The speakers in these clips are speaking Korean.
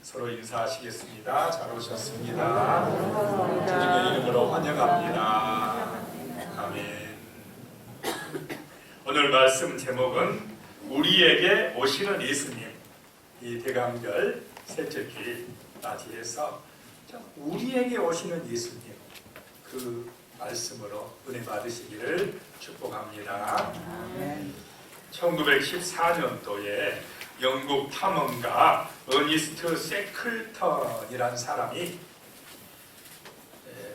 서로 인사하시겠습니다. 잘 오셨습니다. 주님의 이름으로 환영합니다. 아멘. 오늘 말씀 제목은 우리에게 오시는 예수님. 이 대감절 셋째 길 맞이해서 우리에게 오시는 예수님, 그 말씀으로 은혜 받으시기를 축복합니다. 1914년도에 영국 탐험가 어니스트 세클턴이라는 사람이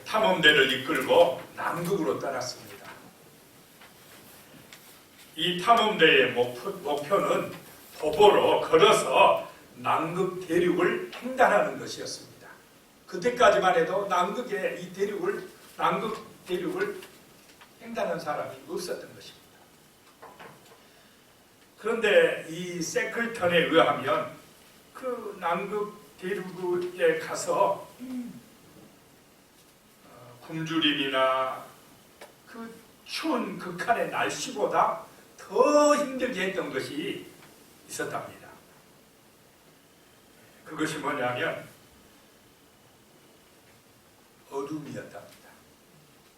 탐험대를 이끌고 남극으로 떠났습니다. 이 탐험대의 목표는 도보로 걸어서 남극 대륙을 횡단하는 것이었습니다. 그때까지만 해도 남극 대륙을 횡단한 사람이 없었던 것입니다. 그런데 이 세클턴에 의하면 그 남극 대륙에 가서 굶주림이나 그 추운 극한의 날씨보다 더 힘들게 했던 것이 있었답니다. 그것이 뭐냐면 어둠이었답니다.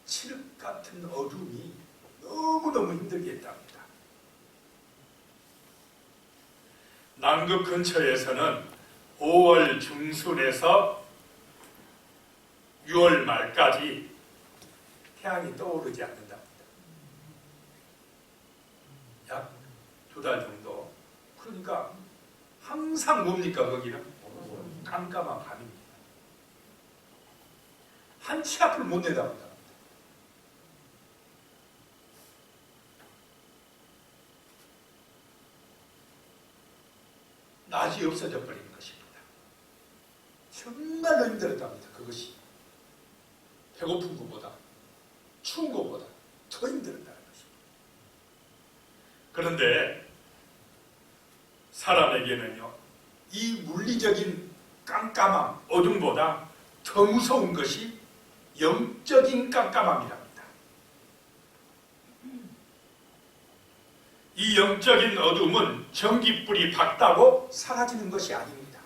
칠흑 같은 어둠이 너무너무 힘들게 했답니다. 남극 근처에서는 5월 중순에서 6월 말까지 태양이 떠오르지 않는답니다. 약 2달 정도. 그러니까 항상 뭡니까 거기는? 깜깜한 밤입니다. 한치 앞을 못 내다본다. 낮이 없어져 버리는 것입니다. 정말로 힘들었답니다. 그것이 배고픈 것보다 추운 것보다 더 힘들었다는 것입니다. 그런데 사람에게는요, 이 물리적인 깜깜함, 어둠보다 더 무서운 것이 영적인 깜깜함이랍니다. 이 영적인 어둠은 전깃불이 밝다고 사라지는 것이 아닙니다.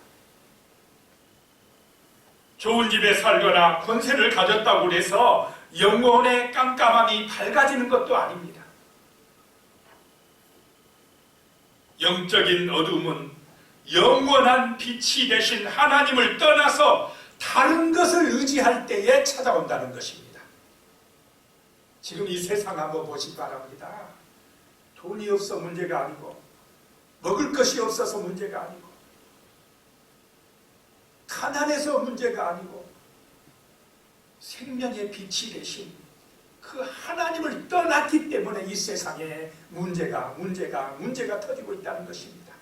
좋은 집에 살거나 권세를 가졌다고 해서 영혼의 깜깜함이 밝아지는 것도 아닙니다. 영적인 어둠은 영원한 빛이 되신 하나님을 떠나서 다른 것을 의지할 때에 찾아온다는 것입니다. 지금 이 세상 한번 보시기 바랍니다. 돈이 없어 문제가 아니고, 먹을 것이 없어서 문제가 아니고, 가난해서 문제가 아니고, 생명의 빛이 되신 그 하나님을 떠났기 때문에 이 세상에 문제가 터지고 있다는 것입니다.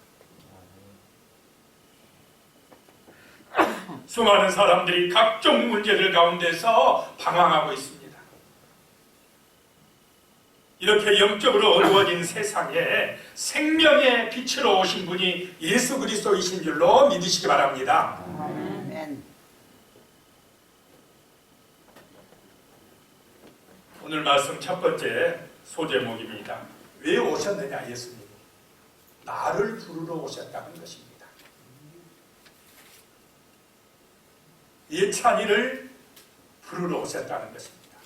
수많은 사람들이 각종 문제들 가운데서 방황하고 있습니다. 이렇게 영적으로 어두워진 세상에 생명의 빛으로 오신 분이 예수 그리스도이신 줄로 믿으시기 바랍니다. 아멘. 오늘 말씀 첫 번째 소제목입니다. 왜 오셨느냐 예수님이? 나를 부르러 오셨다는 것입니다. 예찬이를 부르러 오셨다는 것입니다.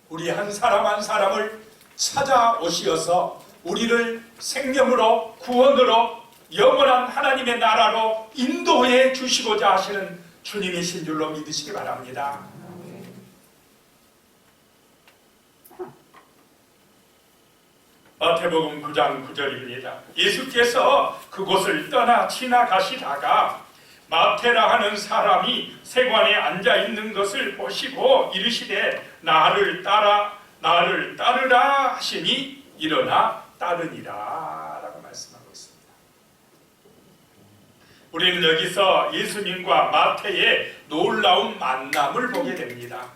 우리 한 사람 한 사람을 찾아오시어서 우리를 생명으로, 구원으로, 영원한 하나님의 나라로 인도해 주시고자 하시는 주님이신 줄로 믿으시기 바랍니다. 마태복음 9장 9절입니다. 예수께서 그곳을 떠나 지나가시다가 마태라 하는 사람이 세관에 앉아있는 것을 보시고 이르시되 나를 따르라 하시니 일어나 따르니라 라고 말씀하고 있습니다. 우리는 여기서 예수님과 마태의 놀라운 만남을 보게 됩니다.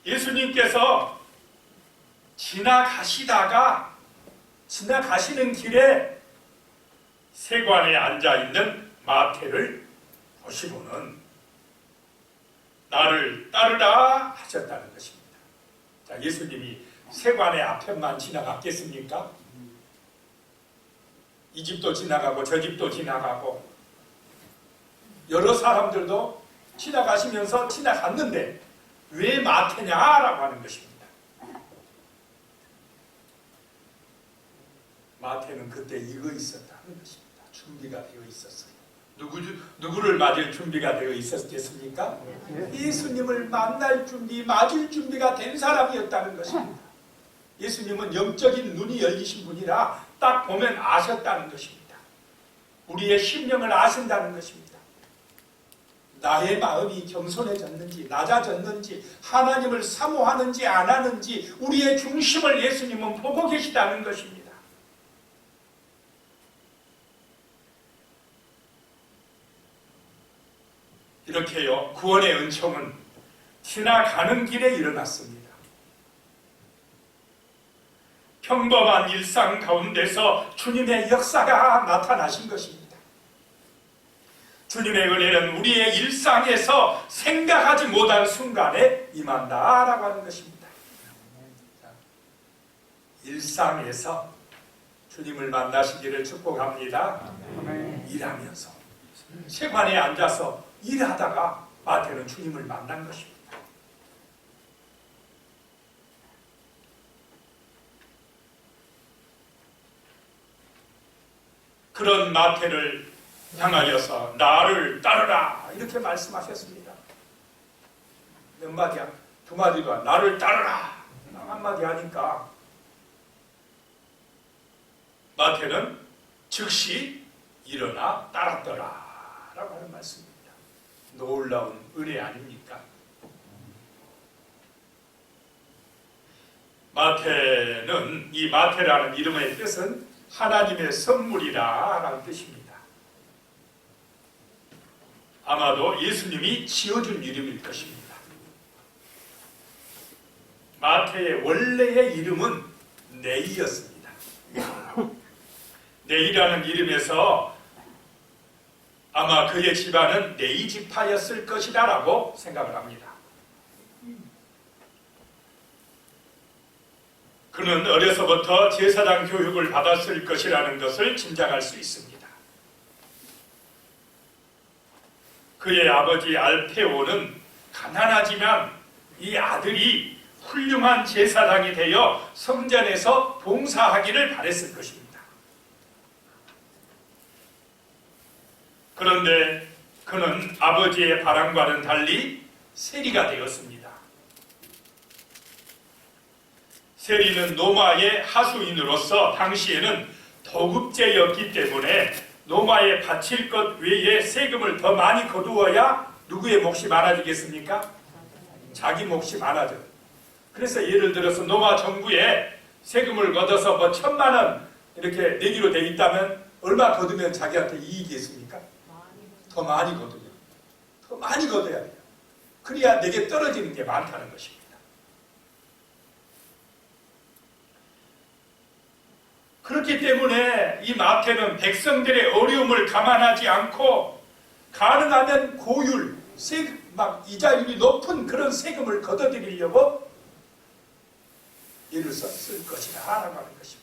예수님께서 지나가시는 길에 세관에 앉아있는 마태를 보시고는 나를 따르라 하셨다는 것입니다. 자, 예수님이 세관의 앞에만 지나갔겠습니까? 이 집도 지나가고 저 집도 지나가고 여러 사람들도 지나가시면서 지나갔는데 왜 마태냐라고 하는 것입니다. 마태는 그때 이거 있었다는 것입니다. 준비가 되어 있었어요. 누구를 맞을 준비가 되어 있었겠습니까? 예수님을 만날 준비, 맞을 준비가 된 사람이었다는 것입니다. 예수님은 영적인 눈이 열리신 분이라 딱 보면 아셨다는 것입니다. 우리의 심령을 아신다는 것입니다. 나의 마음이 겸손해졌는지 낮아졌는지 하나님을 사모하는지 안 하는지 우리의 중심을 예수님은 보고 계시다는 것입니다. 이렇게요, 구원의 은총은 지나가는 길에 일어났습니다. 평범한 일상 가운데서 주님의 역사가 나타나신 것입니다. 주님의 은혜는 우리의 일상에서 생각하지 못한 순간에 임한다라고 하는 것입니다. 일상에서 주님을 만나시기를 축복합니다. 일하면서 세관에 앉아서 일하다가 마태는 주님을 만난 것입니다. 그런 마태를 향하여서 나를 따르라 이렇게 말씀하셨습니다. 몇 마디야? 두 마디가 나를 따르라 한마디 하니까 마태는 즉시 일어나 따랐더라 라고 하는 말씀입니다. 놀라운 은혜 아닙니까? 마태는 이 마태라는 이름의 뜻은 하나님의 선물이라 라는 뜻입니다. 아마도 예수님이 지어준 이름일 것입니다. 마태의 원래의 이름은 네이였습니다. 네이라는 이름에서 아마 그의 집안은 네이 지파였을 것이다 라고 생각을 합니다. 그는 어려서부터 제사장 교육을 받았을 것이라는 것을 짐작할 수 있습니다. 그의 아버지 알페오는 가난하지만 이 아들이 훌륭한 제사장이 되어 성전에서 봉사하기를 바랬을 것입니다. 그런데 그는 아버지의 바람과는 달리 세리가 되었습니다. 세리는 노마의 하수인으로서 당시에는 도급제였기 때문에 노마에 바칠 것 외에 세금을 더 많이 거두어야 누구의 몫이 많아지겠습니까? 자기 몫이 많아져. 그래서 예를 들어서 노마 정부에 세금을 걷어서 뭐 1,000만 원 이렇게 내기로 돼 있다면 얼마 거두면 자기한테 이익이 있습니까? 더 많이 거두면. 더 많이 거둬야 돼요. 그래야 내게 떨어지는 게 많다는 것입니다. 그렇기 때문에 이 마태는 백성들의 어려움을 감안하지 않고 가능하면 고율, 이자율이 높은 그런 세금을 걷어들이려고 일을 썼을 것이다 라고 하는 것입니다.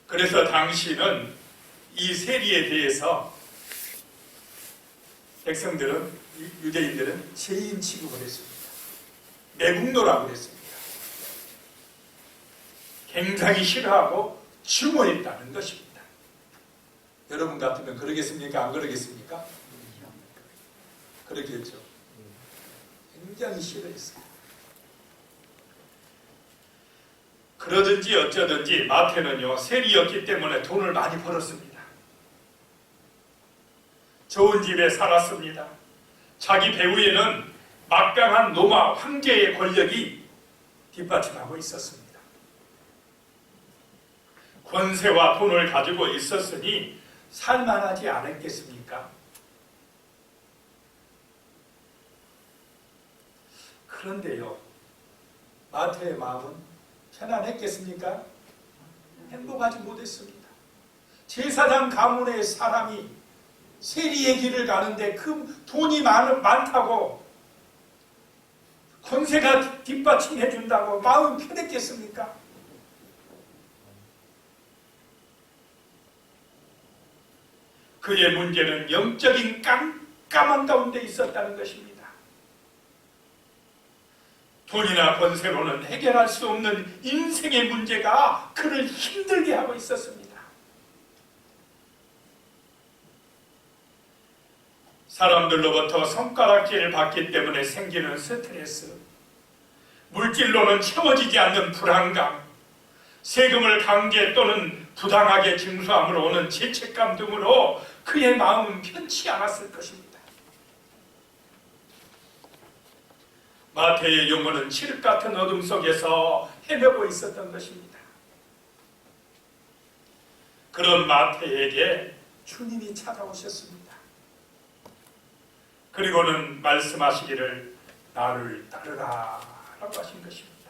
그래서 당시는 이 세리에 대해서 백성들은, 유대인들은 죄인 취급을 했습니다. 매국노라고 했습니다. 굉장히 싫어하고 증오했다는 것입니다. 여러분 같으면 그러겠습니까? 안 그러겠습니까? 그러겠죠. 굉장히 싫어했어요. 그러든지 어쩌든지 마태는요, 세리였기 때문에 돈을 많이 벌었습니다. 좋은 집에 살았습니다. 자기 배후에는 막강한 로마 황제의 권력이 뒷받침하고 있었습니다. 권세와 돈을 가지고 있었으니 살만하지 않았겠습니까? 그런데요, 마태의 마음은 편안했겠습니까? 행복하지 못했습니다. 제사장 가문의 사람이 세리의 길을 가는데 그 돈이 많다고 권세가 뒷받침해 준다고 마음 편했겠습니까? 그의 문제는 영적인 깜깜한 가운데 있었다는 것입니다. 돈이나 권세로는 해결할 수 없는 인생의 문제가 그를 힘들게 하고 있었습니다. 사람들로부터 손가락질을 받기 때문에 생기는 스트레스, 물질로는 채워지지 않는 불안감, 세금을 강제 또는 부당하게 징수함으로 오는 죄책감 등으로 그의 마음은 편치 않았을 것입니다. 마태의 영혼은 칠흑 같은 어둠 속에서 헤매고 있었던 것입니다. 그런 마태에게 주님이 찾아오셨습니다. 그리고는 말씀하시기를 나를 따르라 라고 하신 것입니다.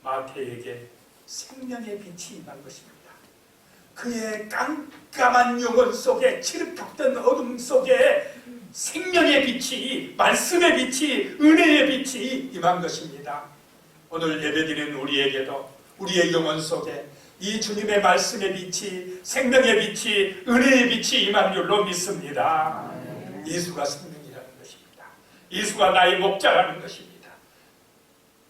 마태에게 생명의 빛이 임한 것입니다. 그의 깜깜한 영혼 속에 칠흑 같은 어둠 속에 생명의 빛이, 말씀의 빛이, 은혜의 빛이 임한 것입니다. 오늘 예배드리는 우리에게도 우리의 영혼 속에 이 주님의 말씀의 빛이, 생명의 빛이, 은혜의 빛이 임한 줄로 믿습니다. 예수가 생명이라는 것입니다. 예수가 나의 목자라는 것입니다.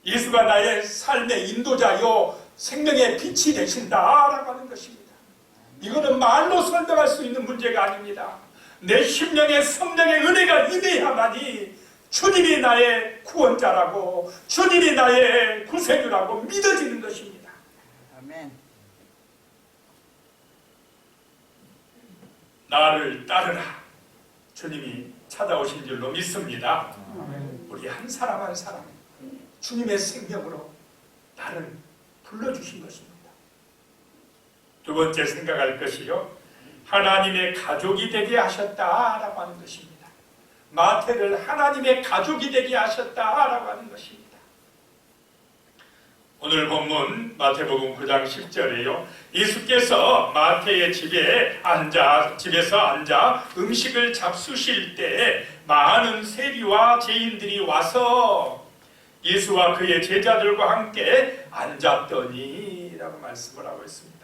예수가 나의 삶의 인도자요 생명의 빛이 되신다라고 하는 것입니다. 이거는 말로 설명할 수 있는 문제가 아닙니다. 내 심령의 성령의 은혜가 임해야만이 주님이 나의 구원자라고 주님이 나의 구세주라고 믿어지는 것입니다. 아멘. 나를 따르라. 주님이 찾아오신 줄로 믿습니다. 우리 한 사람 한 사람 주님의 생명으로 나를 불러주신 것입니다. 두 번째 생각할 것이요, 하나님의 가족이 되게 하셨다라고 하는 것입니다. 마태를 하나님의 가족이 되게 하셨다라고 하는 것입니다. 오늘 본문 마태복음 9장 10절에요. 예수께서 마태의 집에서 앉아 음식을 잡수실 때 많은 세리와 죄인들이 와서 예수와 그의 제자들과 함께 앉았더니 라고 말씀을 하고 있습니다.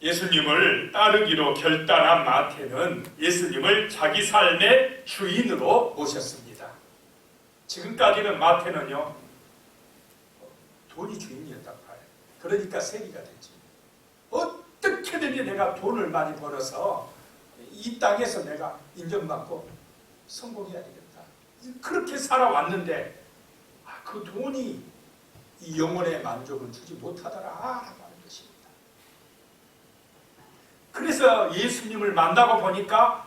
예수님을 따르기로 결단한 마태는 예수님을 자기 삶의 주인으로 모셨습니다. 지금까지는 마태는요, 돈이 주인이었단 말이에요. 그러니까 세리가 됐지. 어떻게든지 내가 돈을 많이 벌어서 이 땅에서 내가 인정받고 성공해야 되겠다. 그렇게 살아왔는데 그 돈이 이 영혼의 만족을 주지 못하더라라고 하는 것입니다. 그래서 예수님을 만나고 보니까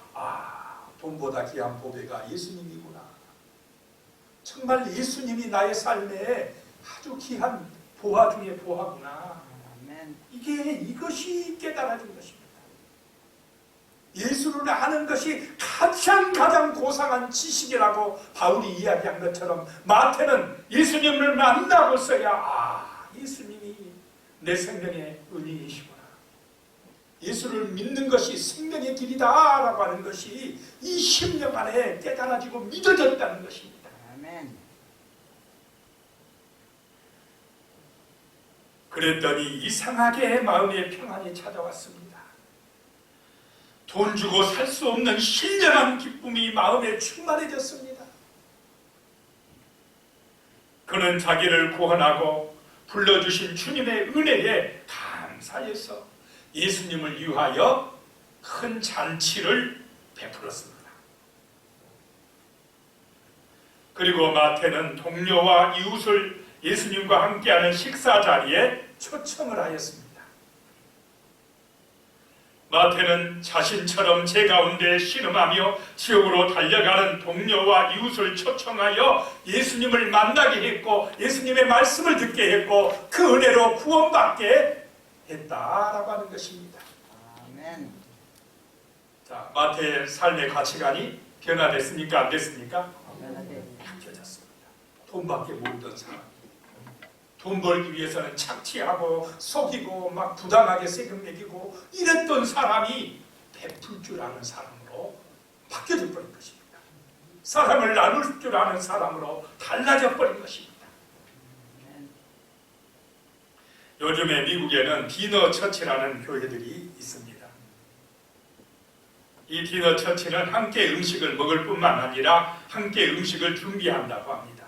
돈보다 귀한 보배가 예수님이구나. 정말 예수님이 나의 삶에 아주 귀한 보화 중에 보화구나. 이것이 깨달아진 것입니다. 예수를 아는 것이 가장 고상한 지식이라고 바울이 이야기한 것처럼 마태는 예수님을 만나고서야 예수님이 내 생명의 은인이시구나. 예수를 믿는 것이 생명의 길이다라고 하는 것이 이 10년 안에 깨달아지고 믿어졌다는 것입니다. 아멘. 그랬더니 이상하게 마음의 평안이 찾아왔습니다. 돈 주고 살 수 없는 신령한 기쁨이 마음에 충만해졌습니다. 그는 자기를 구원하고 불러주신 주님의 은혜에 감사해서 예수님을 위하여 큰 잔치를 베풀었습니다. 그리고 마태는 동료와 이웃을 예수님과 함께하는 식사 자리에 초청을 하였습니다. 마태는 자신처럼 제 가운데 신음하며 지옥으로 달려가는 동료와 이웃을 초청하여 예수님을 만나게 했고 예수님의 말씀을 듣게 했고 그 은혜로 구원받게 했다라고 하는 것입니다. 아멘. 자, 마태의 삶의 가치관이 변화됐습니까? 안 됐습니까? 바뀌어졌습니다. 돈밖에 모르던 사람, 돈 벌기 위해서는 착취하고 속이고 막 부당하게 세금 매기고 이랬던 사람이 베풀 줄 아는 사람으로 바뀌어져 버린 것입니다. 사람을 나눌 줄 아는 사람으로 달라져 버린 것입니다. 요즘에 미국에는 디너 처치라는 교회들이 있습니다. 이 디너 처치는 함께 음식을 먹을 뿐만 아니라 함께 음식을 준비한다고 합니다.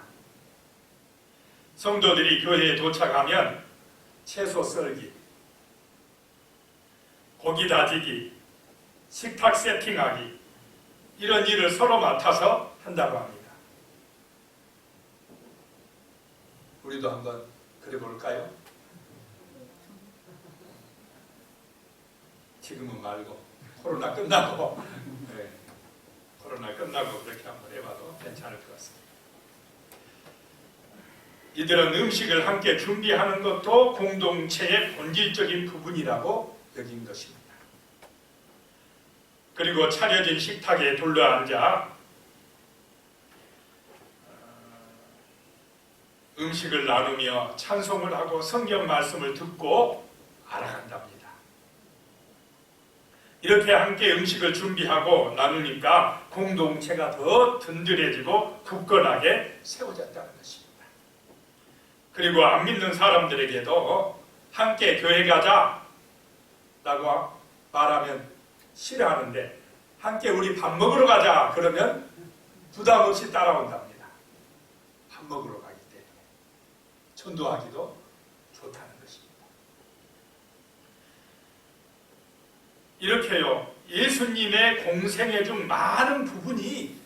성도들이 교회에 도착하면 채소 썰기, 고기 다지기, 식탁 세팅하기 이런 일을 서로 맡아서 한다고 합니다. 우리도 한번 그래 볼까요? 지금은 말고 코로나 끝나고 코로나 끝나고 그렇게 한번 해봐도 괜찮을 것 같습니다. 이들은 음식을 함께 준비하는 것도 공동체의 본질적인 부분이라고 여긴 것입니다. 그리고 차려진 식탁에 둘러앉아 음식을 나누며 찬송을 하고 성경 말씀을 듣고 알아간답니다. 이렇게 함께 음식을 준비하고 나누니까 공동체가 더 든든해지고 굳건하게 세워졌다는 것입니다. 그리고 안 믿는 사람들에게도 함께 교회 가자 라고 말하면 싫어하는데 함께 우리 밥 먹으러 가자 그러면 부담 없이 따라온답니다. 밥 먹으러 가기 때문에 전도하기도 좋다는 것입니다. 이렇게요, 예수님의 공생애 중 많은 부분이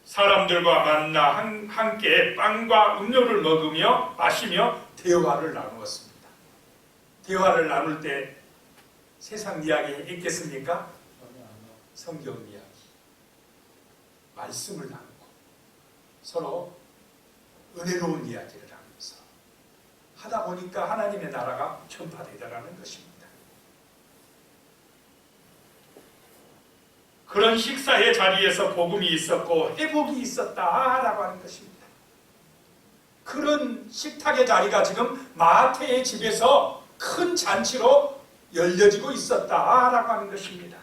사람들과 만나 함께 빵과 음료를 먹으며 마시며 대화를 나누었습니다. 대화를 나눌 때 세상 이야기 있겠습니까? 성경 이야기, 말씀을 나누고 서로 은혜로운 이야기를 하면서 하다 보니까 하나님의 나라가 전파되더라는 것입니다. 그런 식사의 자리에서 복음이 있었고 회복이 있었다라고 하는 것입니다. 그런 식탁의 자리가 지금 마태의 집에서 큰 잔치로 열려지고 있었다라고 하는 것입니다.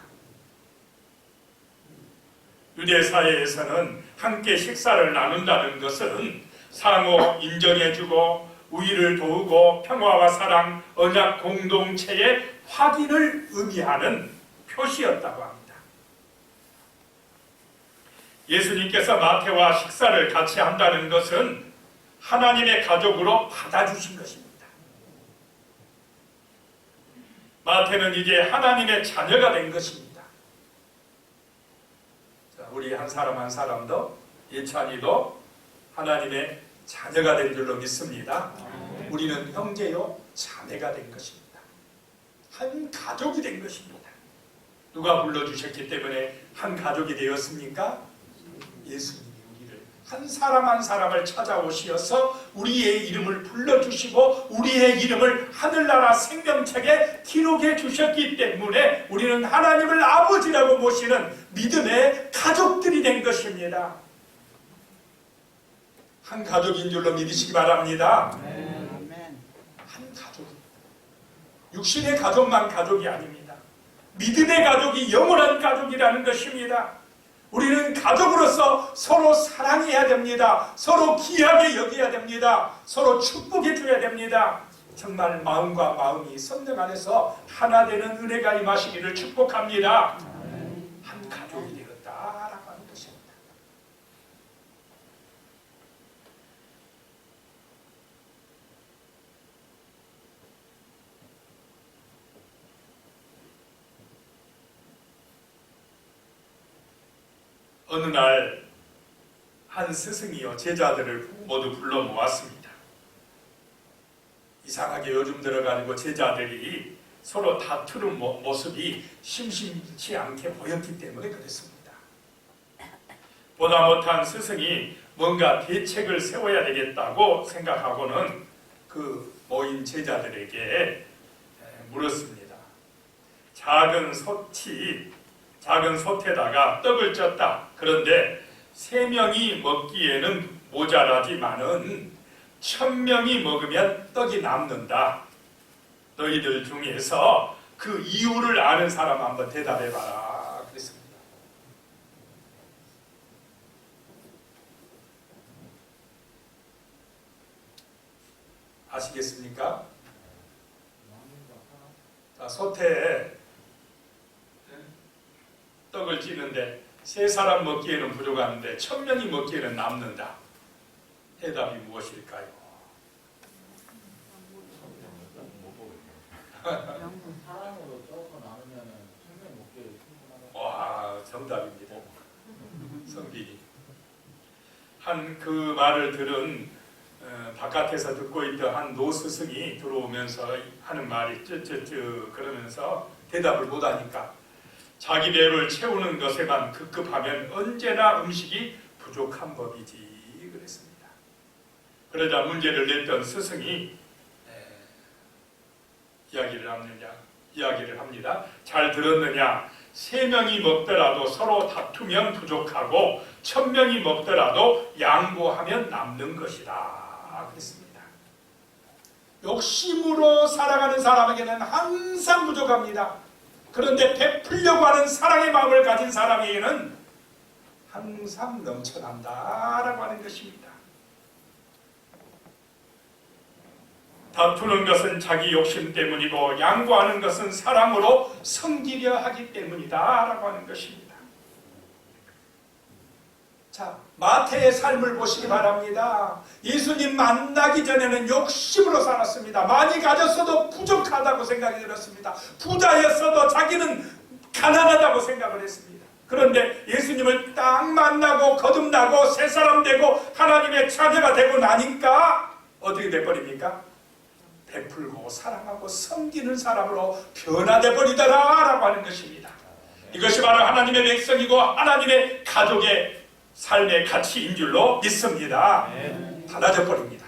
유대 사회에서는 함께 식사를 나눈다는 것은 상호 인정해주고 우위를 도우고 평화와 사랑, 언약 공동체의 확인을 의미하는 표시였다고 합니다. 예수님께서 마태와 식사를 같이 한다는 것은 하나님의 가족으로 받아주신 것입니다. 마태는 이제 하나님의 자녀가 된 것입니다. 자, 우리 한 사람 한 사람도 예찬이도 하나님의 자녀가 된 줄로 믿습니다. 우리는 형제요 자매가 된 것입니다. 한 가족이 된 것입니다. 누가 불러주셨기 때문에 한 가족이 되었습니까? 예수님이 우리를 한 사람 한 사람을 찾아오시어서 우리의 이름을 불러주시고 우리의 이름을 하늘나라 생명책에 기록해 주셨기 때문에 우리는 하나님을 아버지라고 모시는 믿음의 가족들이 된 것입니다. 한 가족인 줄로 믿으시기 바랍니다. 한 가족, 육신의 가족만 가족이 아닙니다. 믿음의 가족이 영원한 가족이라는 것입니다. 우리는 가족으로서 서로 사랑해야 됩니다. 서로 귀하게 여겨야 됩니다. 서로 축복해 줘야 됩니다. 정말 마음과 마음이 성령 안에서 하나 되는 은혜가 임하시기를 축복합니다. 한 가족이 되었다라고 하는 것입니다. 어느 날 한 스승이요 제자들을 모두 불러 모았습니다. 이상하게 요즘 들어가지고 제자들이 서로 다투는 모습이 심심치 않게 보였기 때문에 그랬습니다. 보다 못한 스승이 뭔가 대책을 세워야 되겠다고 생각하고는 그 모인 제자들에게 물었습니다. 작은 솥에다가 떡을 쪘다. 그런데 3명이 먹기에는 모자라지만은 1000명이 먹으면 떡이 남는다. 너희들 중에서 그 이유를 아는 사람 한번 대답해봐라. 그랬습니다. 아시겠습니까? 소태에 떡을 찌는데 3사람 먹기에는 부족한데 1000명이 먹기에는 남는다. 해답이 무엇일까요? 사람으로 쪄서 나누면은 1000명 먹기에 충분하다. 와, 정답입니다. 성빈이. 한 그 말을 들은 바깥에서 듣고 있던 한 노스승이 들어오면서 하는 말이 쯔쯔쯔 그러면서 대답을 못하니까 자기 배를 채우는 것에만 급급하면 언제나 음식이 부족한 법이지 그랬습니다. 그러자 문제를 냈던 스승이 이야기를 합니다. 잘 들었느냐? 3명이 먹더라도 서로 다투면 부족하고 1000명이 먹더라도 양보하면 남는 것이다 그랬습니다. 욕심으로 살아가는 사람에게는 항상 부족합니다. 그런데 베풀려고 하는 사랑의 마음을 가진 사람에게는 항상 넘쳐난다라고 하는 것입니다. 다투는 것은 자기 욕심 때문이고 양보하는 것은 사랑으로 섬기려 하기 때문이다라고 하는 것입니다. 자, 마태의 삶을 보시기 바랍니다. 예수님 만나기 전에는 욕심으로 살았습니다. 많이 가졌어도 부족하다고 생각이 들었습니다. 부자였어도 자기는 가난하다고 생각을 했습니다. 그런데 예수님을 딱 만나고 거듭나고 새 사람 되고 하나님의 자녀가 되고 나니까 어떻게 돼버립니까? 베풀고 사랑하고 섬기는 사람으로 변화돼 버리더라라고 하는 것입니다. 이것이 바로 하나님의 백성이고 하나님의 가족의 삶의 가치인 줄로 믿습니다. 달라져 버립니다.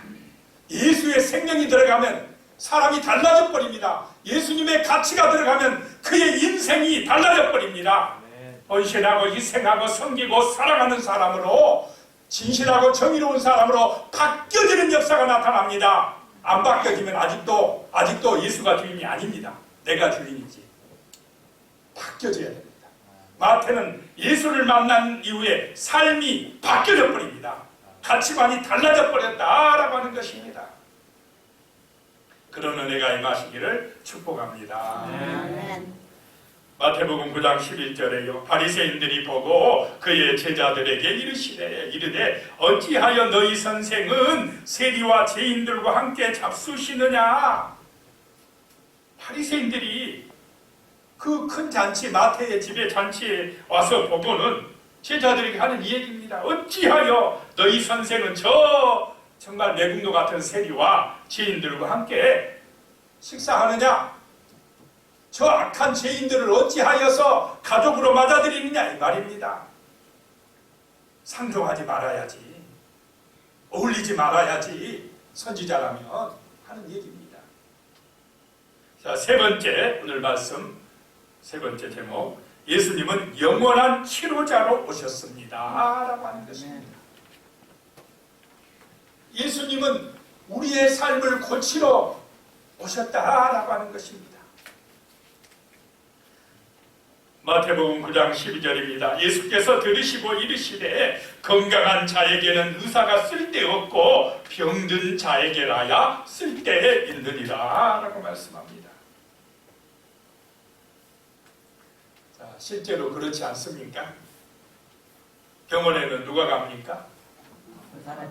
예수의 생명이 들어가면 사람이 달라져 버립니다. 예수님의 가치가 들어가면 그의 인생이 달라져 버립니다. 헌신하고 희생하고 섬기고 사랑하는 사람으로 진실하고 정의로운 사람으로 바뀌어지는 역사가 나타납니다. 안 바뀌어지면 아직도 예수가 주인이 아닙니다. 내가 주인이지. 바뀌어져야 됩니다. 마태는 예수를 만난 이후에 삶이 바뀌어져 버립니다. 가치관이 달라져 버렸다라고 하는 것입니다. 그런 은혜가 임하시기를 축복합니다. 아멘. 마태복음 9장 11절에요. 바리새인들이 보고 그의 제자들에게 이르되 어찌하여 너희 선생은 세리와 죄인들과 함께 잡수시느냐. 바리새인들이 그 큰 잔치 마태의 집에 잔치에 와서 보고는 제자들에게 하는 이 얘기입니다. 어찌하여 너희 선생은 저 정말 내국노 같은 세리와 죄인들과 함께 식사하느냐. 저 악한 죄인들을 어찌하여서 가족으로 맞아들이느냐 이 말입니다. 상종하지 말아야지. 어울리지 말아야지. 선지자라면 하는 얘기입니다. 자, 세 번째 오늘 말씀 세 번째 제목 예수님은 영원한 치료자로 오셨습니다 라고 하는 것입니다. 예수님은 우리의 삶을 고치러 오셨다라고 하는 것입니다. 마태복음 9장 12절입니다. 예수께서 들으시고 이르시되 건강한 자에게는 의사가 쓸데없고 병든 자에게라야 쓸데있느니라 라고 말씀합니다. 자, 실제로 그렇지 않습니까? 병원에는 누가 갑니까?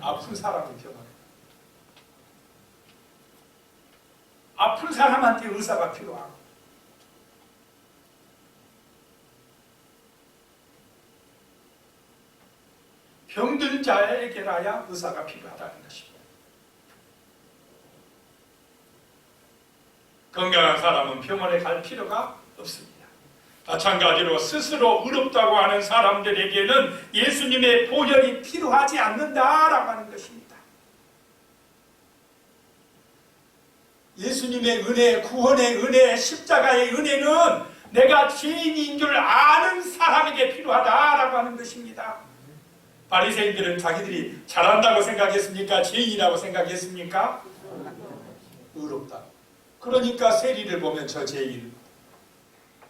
아픈 사람이 병원에. 아픈 사람한테 의사가 필요하고 병든 자에게라야 의사가 필요하다는 것입니다. 건강한 사람은 병원에 갈 필요가 없습니다. 마찬가지로 스스로 의롭다고 하는 사람들에게는 예수님의 보혈이 필요하지 않는다라고 하는 것입니다. 예수님의 은혜, 구원의 은혜, 십자가의 은혜는 내가 죄인인 줄 아는 사람에게 필요하다라고 하는 것입니다. 바리새인들은 자기들이 잘한다고 생각했습니까? 죄인이라고 생각했습니까? 의롭다. 그러니까 세리를 보면 저 죄인,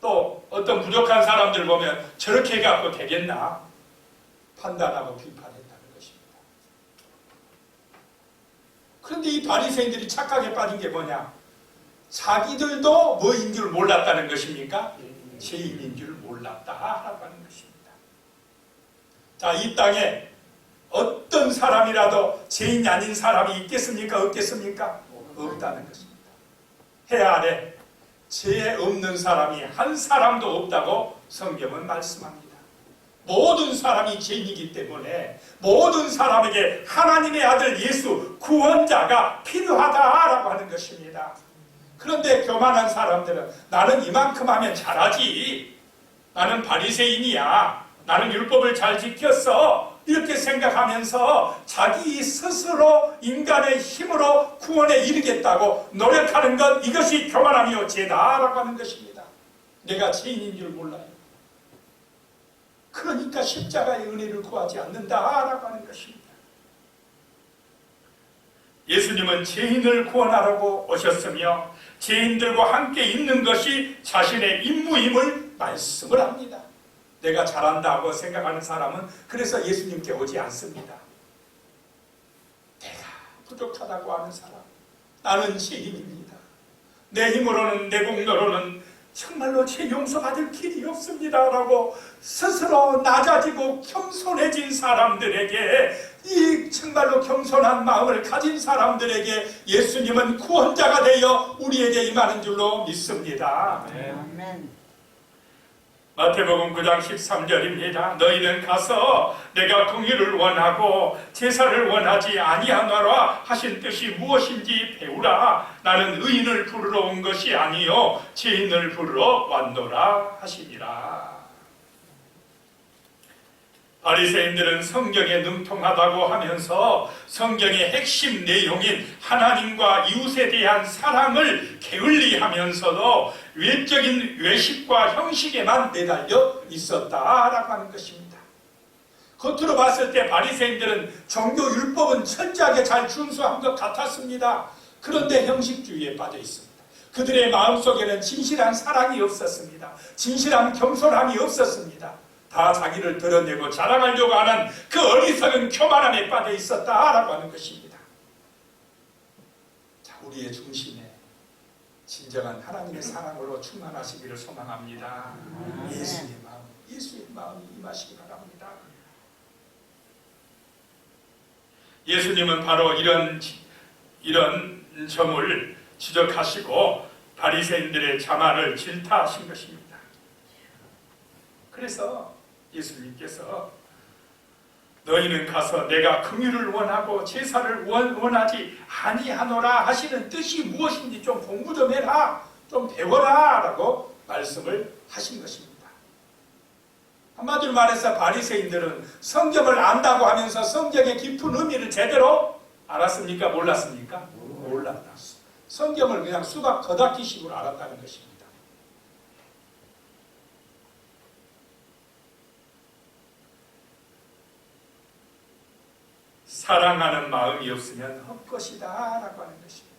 또 어떤 부족한 사람들 보면 저렇게 해갖고 되겠나? 판단하고 비판했다는 것입니다. 그런데 이 바리새인들이 착각에 빠진 게 뭐냐? 자기들도 뭐인 줄 몰랐다는 것입니까? 죄인인 줄 몰랐다라고 하는 것입니다. 자, 이 땅에 어떤 사람이라도 죄인이 아닌 사람이 있겠습니까? 없겠습니까? 없다는 것입니다. 해 아래 죄 없는 사람이 한 사람도 없다고 성경은 말씀합니다. 모든 사람이 죄인이기 때문에 모든 사람에게 하나님의 아들 예수 구원자가 필요하다라고 하는 것입니다. 그런데 교만한 사람들은 나는 이만큼 하면 잘하지, 나는 바리새인이야, 나는 율법을 잘 지켰어, 이렇게 생각하면서 자기 스스로 인간의 힘으로 구원에 이르겠다고 노력하는 것, 이것이 교만함이요 죄다라고 하는 것입니다. 내가 죄인인 줄 몰라요. 그러니까 십자가의 은혜를 구하지 않는다라고 하는 것입니다. 예수님은 죄인을 구원하라고 오셨으며 죄인들과 함께 있는 것이 자신의 임무임을 말씀을 합니다. 내가 잘한다고 생각하는 사람은 그래서 예수님께 오지 않습니다. 내가 부족하다고 하는 사람, 나는 죄인입니다. 내 힘으로는, 내 공로로는 정말로 죄 용서받을 길이 없습니다 라고 스스로 낮아지고 겸손해진 사람들에게, 이 정말로 겸손한 마음을 가진 사람들에게 예수님은 구원자가 되어 우리에게 임하는 줄로 믿습니다. 아멘. 마태복음 9장 13절입니다. 너희는 가서 내가 긍휼을 원하고 제사를 원하지 아니하노라 하신 뜻이 무엇인지 배우라. 나는 의인을 부르러 온 것이 아니요 죄인을 부르러 왔노라 하시니라. 바리새인들은 성경에 능통하다고 하면서 성경의 핵심 내용인 하나님과 이웃에 대한 사랑을 게을리하면서도 외적인 외식과 형식에만 매달려 있었다라고 하는 것입니다. 겉으로 봤을 때 바리새인들은 종교 율법은 철저하게 잘 준수한 것 같았습니다. 그런데 형식주의에 빠져 있습니다. 그들의 마음속에는 진실한 사랑이 없었습니다. 진실한 겸손함이 없었습니다. 다 자기를 드러내고 자랑하려고 하는 그 어리석은 교만함에 빠져 있었다라고 하는 것입니다. 자, 우리의 중심에 진정한 하나님의 사랑으로 충만하시기를 소망합니다. 예수의 마음이 임하시기 바랍니다. 예수님은 바로 이런 점을 지적하시고 바리새인들의 자만을 질타하신 것입니다. 그래서 예수님께서 너희는 가서 내가 긍휼을 원하고 제사를 원하지 아니하노라 하시는 뜻이 무엇인지 좀 공부 좀 해라, 좀 배워라 라고 말씀을 하신 것입니다. 한마디로 말해서 바리새인들은 성경을 안다고 하면서 성경의 깊은 의미를 제대로 알았습니까? 몰랐습니까? 몰랐다. 성경을 그냥 수박 겉핥기식으로 알았다는 것입니다. 사랑하는 마음이 없으면 헛것이다 라고 하는 것입니다.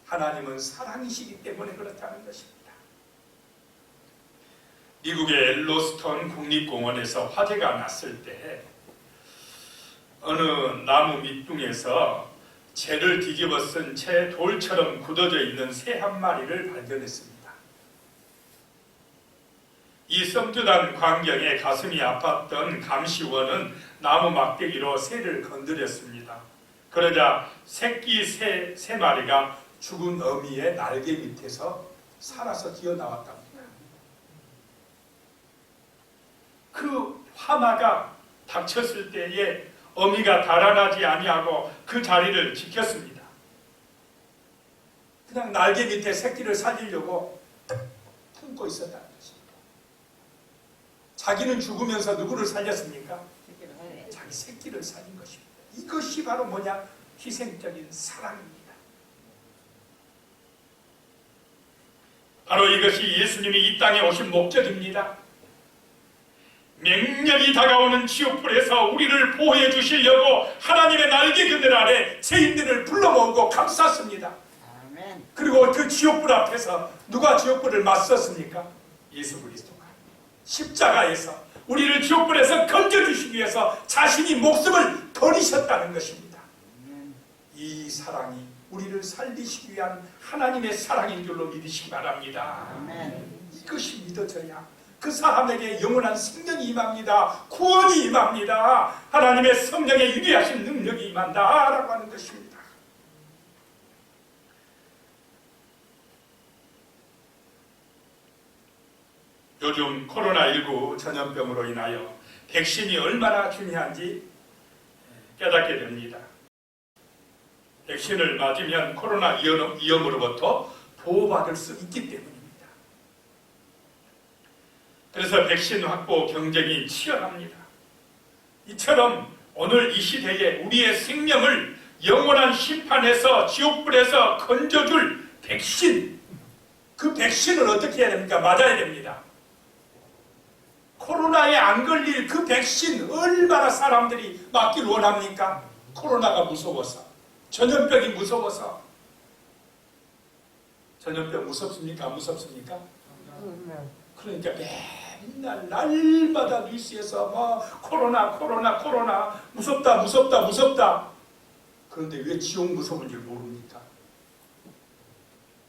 하나님은 사랑이시기 때문에 그렇다는 것입니다. 미국의 엘로스톤 국립공원에서 화재가 났을 때 어느 나무 밑둥에서 재를 뒤집어 쓴 채 돌처럼 굳어져 있는 새 한 마리를 발견했습니다. 이 섬뜩한 광경에 가슴이 아팠던 감시원은 나무 막대기로 새를 건드렸습니다. 그러자 새끼 새 마리가 죽은 어미의 날개 밑에서 살아서 기어나왔답니다. 그 화마가 닥쳤을 때에 어미가 달아나지 아니하고 그 자리를 지켰습니다. 그냥 날개 밑에 새끼를 살리려고 품고 있었다는 것입니다. 자기는 죽으면서 누구를 살렸습니까? 자기 새끼를 살린 것입니다. 이것이 바로 뭐냐? 희생적인 사랑입니다. 바로 이것이 예수님이 이 땅에 오신 목적입니다. 맹렬히 다가오는 지옥불에서 우리를 보호해 주시려고 하나님의 날개 그늘 아래 죄인들을 불러 모으고 감쌌습니다. 아멘. 그리고 그 지옥불 앞에서 누가 지옥불을 맞섰습니까? 예수 그리스도가 십자가에서 우리를 지옥불에서 건져주시기 위해서 자신이 목숨을 버리셨다는 것입니다. 이 사랑이 우리를 살리시기 위한 하나님의 사랑인 줄로 믿으시기 바랍니다. 아멘. 이것이 믿어져야 그 사람에게 영원한 생명이 임합니다. 구원이 임합니다. 하나님의 성령의 유리하신 능력이 임한다라고 하는 것입니다. 요즘 코로나19 전염병으로 인하여 백신이 얼마나 중요한지 깨닫게 됩니다. 백신을 맞으면 코로나 위험으로부터 보호받을 수 있기 때문입니다. 그래서 백신 확보 경쟁이 치열합니다. 이처럼 오늘 이 시대에 우리의 생명을 영원한 심판에서 지옥불에서 건져줄 백신, 그 백신을 어떻게 해야 됩니까? 맞아야 됩니다. 코로나에 안 걸릴 그 백신 얼마나 사람들이 맞길 원합니까? 코로나가 무서워서, 전염병이 무서워서. 전염병 무섭습니까? 안 무섭습니까? 그러니까 맨날 날마다 뉴스에서 코로나 무섭다. 그런데 왜 지옥 무서운 줄 모릅니까?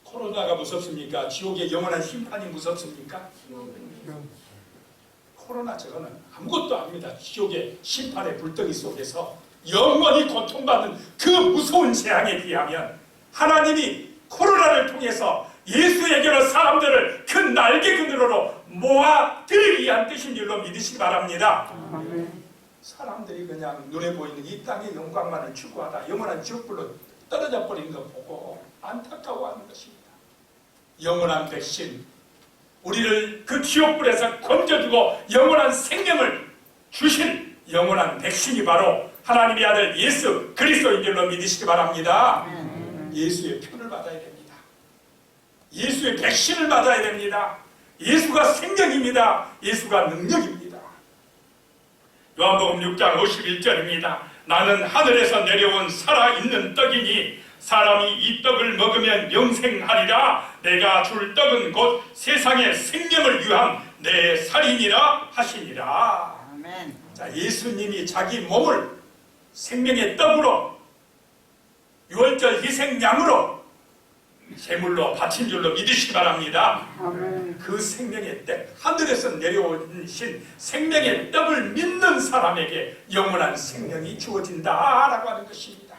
코로나가 무섭습니까? 지옥의 영원한 심판이 무섭습니까? 코로나 저거는 아무것도 아닙니다. 지옥의 심판의 불덩이 속에서 영원히 고통받는 그 무서운 재앙에 비하면 하나님이 코로나를 통해서 예수에게로 사람들을 큰 날개 그늘으로 모아들기 위한 뜻인 줄로 믿으시기 바랍니다. 사람들이 그냥 눈에 보이는 이 땅의 영광만을 추구하다 영원한 지옥불로 떨어져 버린 거 보고 안타까워하는 것입니다. 영원한 백신, 우리를 그 지옥불에서 건져주고 영원한 생명을 주신 영원한 백신이 바로 하나님의 아들 예수 그리스도인 줄로 믿으시기 바랍니다. 예수의 표를 받아야 됩니다. 예수의 백신을 받아야 됩니다. 예수가 생명입니다. 예수가 능력입니다. 요한복음 6장 51절입니다. 나는 하늘에서 내려온 살아있는 떡이니 사람이 이 떡을 먹으면 영생하리라. 내가 줄 떡은 곧 세상의 생명을 위한 내 살이니라 하시니라. 아멘. 자, 예수님이 자기 몸을 생명의 떡으로 유월절 희생양으로 제물로 바친 줄로 믿으시기 바랍니다. 아멘. 그 생명의 떡, 하늘에서 내려오신 생명의 떡을 믿는 사람에게 영원한 생명이 주어진다라고 하는 것입니다.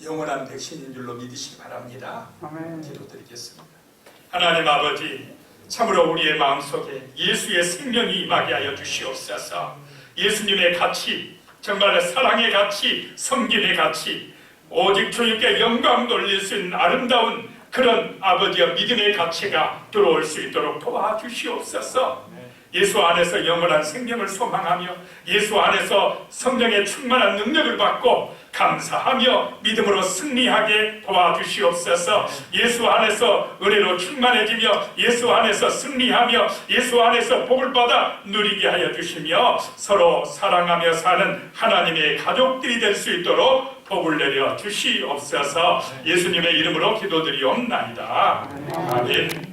영원한 백신인 줄로 믿으시기 바랍니다. 아멘. 기도드리겠습니다. 하나님 아버지, 참으로 우리의 마음속에 예수의 생명이 임하게 하여 주시옵소서. 예수님의 가치, 정말 사랑의 가치, 섬김의 가치, 오직 주님께 영광 돌릴 수 있는 아름다운 그런 아버지의 믿음의 가치가 들어올 수 있도록 도와주시옵소서. 예수 안에서 영원한 생명을 소망하며 예수 안에서 성령의 충만한 능력을 받고 감사하며 믿음으로 승리하게 도와주시옵소서. 예수 안에서 은혜로 충만해지며 예수 안에서 승리하며 예수 안에서 복을 받아 누리게 하여 주시며 서로 사랑하며 사는 하나님의 가족들이 될 수 있도록 복을 내려 주시옵소서. 예수님의 이름으로 기도드리옵나이다. 아멘.